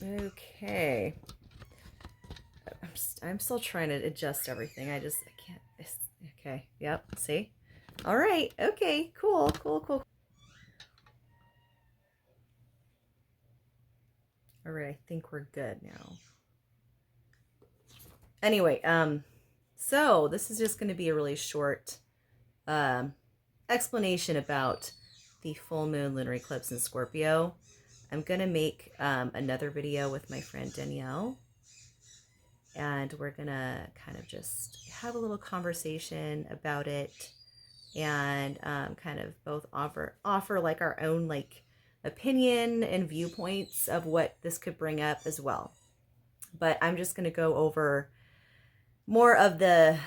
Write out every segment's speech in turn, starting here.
Okay. I'm still trying to adjust everything. I can't. Okay. Yep. See? All right. Okay. Cool. Cool. Cool. All right. I think we're good now. Anyway, so this is just going to be a really short um explanation about the full moon lunar eclipse in Scorpio. I'm going to make another video with my friend Danielle, and we're going to kind of just have a little conversation about it, and kind of both offer like our own like opinion and viewpoints of what this could bring up as well. But I'm just going to go over more of the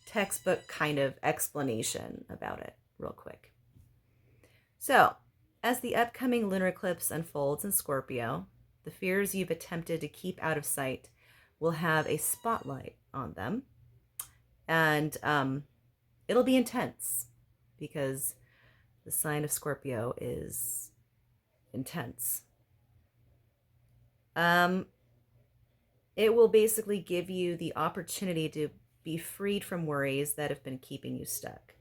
textbook kind of explanation about it real quick. So, as the upcoming lunar eclipse unfolds in Scorpio, the fears you've attempted to keep out of sight will have a spotlight on them. And it'll be intense because the sign of Scorpio is intense. It will basically give you the opportunity to be freed from worries that have been keeping you stuck.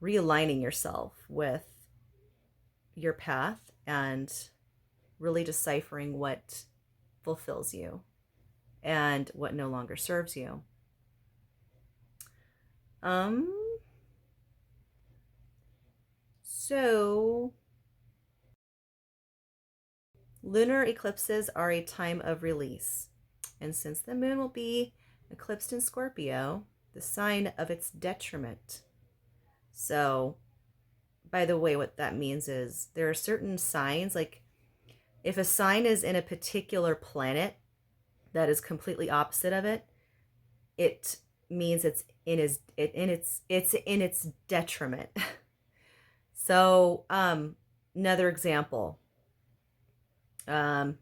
Realigning yourself with your path and really deciphering what fulfills you and what no longer serves you. So lunar eclipses are a time of release. And since the moon will be eclipsed in Scorpio, the sign of its detriment. So, by the way, what that means is there are certain signs, like if a sign is in a particular planet that is completely opposite of it, it means it's in its detriment. So, another example, when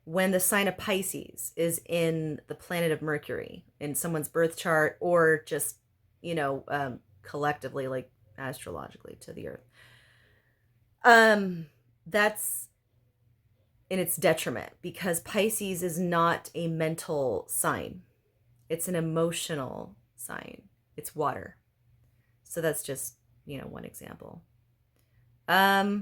the sign of Pisces is in the planet of Mercury in someone's birth chart, or just, collectively, like astrologically to the earth, that's in its detriment, because Pisces is not a mental sign. It's an emotional sign. It's water. So that's just, one example. But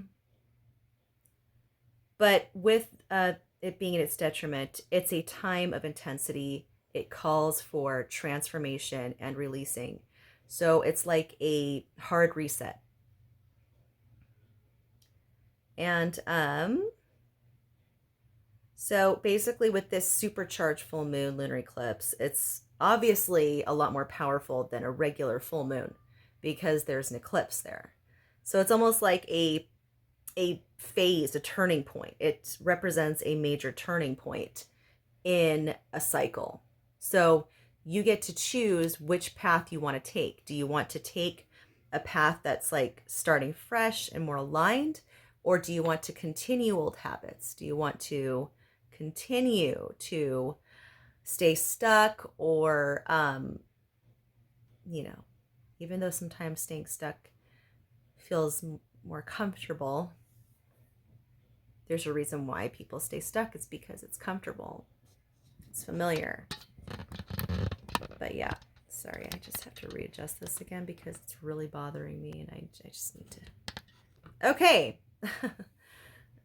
with it being in its detriment, it's a time of intensity. It calls for transformation and releasing. So it's like a hard reset. And so basically with this supercharged full moon lunar eclipse, it's obviously a lot more powerful than a regular full moon because there's an eclipse there. So it's almost like a phase, a turning point. It represents a major turning point in a cycle. So you get to choose which path you want to take. Do you want to take a path that's like starting fresh and more aligned? Or do you want to continue old habits? Do you want to continue to stay stuck? Or, even though sometimes staying stuck feels more comfortable, there's a reason why people stay stuck. It's because it's comfortable. It's familiar. But yeah, sorry, I just have to readjust this again because it's really bothering me, and I just need to. Okay.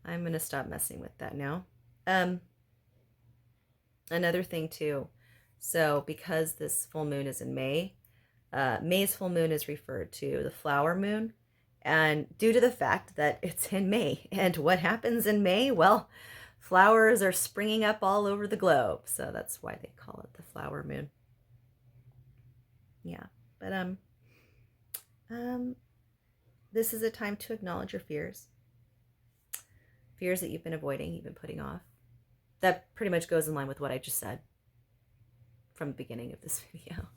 I'm going to stop messing with that now. Another thing too. So because this full moon is in May, May's full moon is referred to the flower moon. And due to the fact that it's in May, and what happens in May? Well, flowers are springing up all over the globe. So that's why they call it the flower moon. Yeah. But this is a time to acknowledge your fears. Fears that you've been avoiding, you've been putting off. That pretty much goes in line with what I just said from the beginning of this video.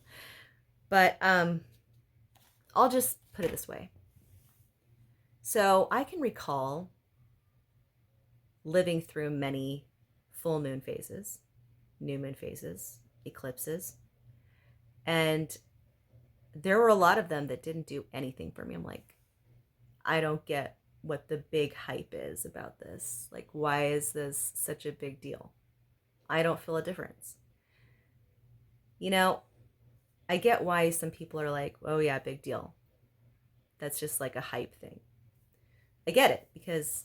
But I'll just put it this way. So I can recall living through many full moon phases, new moon phases, eclipses, and there were a lot of them that didn't do anything for me. I'm like, I don't get what the big hype is about this. Like, why is this such a big deal? I don't feel a difference. You know, I get why some people are like, oh yeah, big deal. That's just like a hype thing. I get it because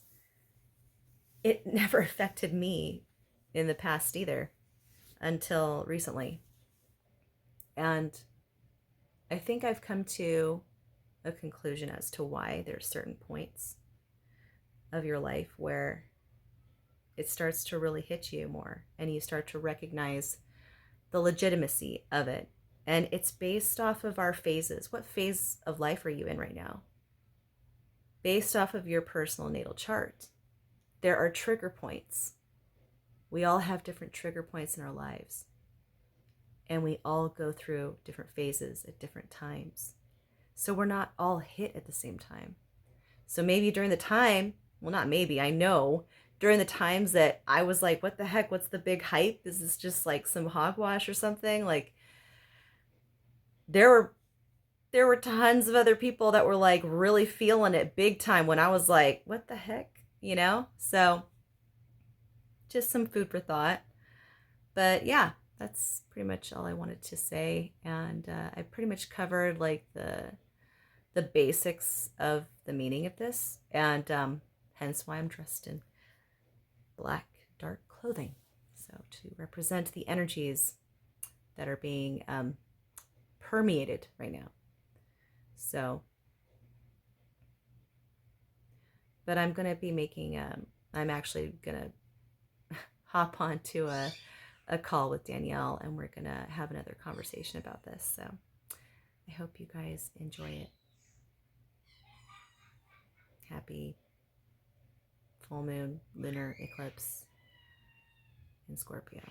it never affected me in the past either until recently. And I think I've come to a conclusion as to why there's certain points of your life where it starts to really hit you more and you start to recognize the legitimacy of it. And it's based off of our phases. What phase of life are you in right now? Based off of your personal natal chart, there are trigger points. We all have different trigger points in our lives. And we all go through different phases at different times. So we're not all hit at the same time. So maybe during the time, well, not maybe, I know, during the times that I was like, what the heck, what's the big hype? Is this just like some hogwash or something? Like, there were tons of other people that were like really feeling it big time when I was like, what the heck? You know? So just some food for thought. But yeah, that's pretty much all I wanted to say. And I pretty much covered like the basics of the meaning of this, and hence why I'm dressed in black, dark clothing. So to represent the energies that are being permeated right now. So, but I'm going to be making, I'm actually going to hop on to a call with Danielle, and we're going to have another conversation about this. So I hope you guys enjoy it. Happy full moon lunar eclipse in Scorpio.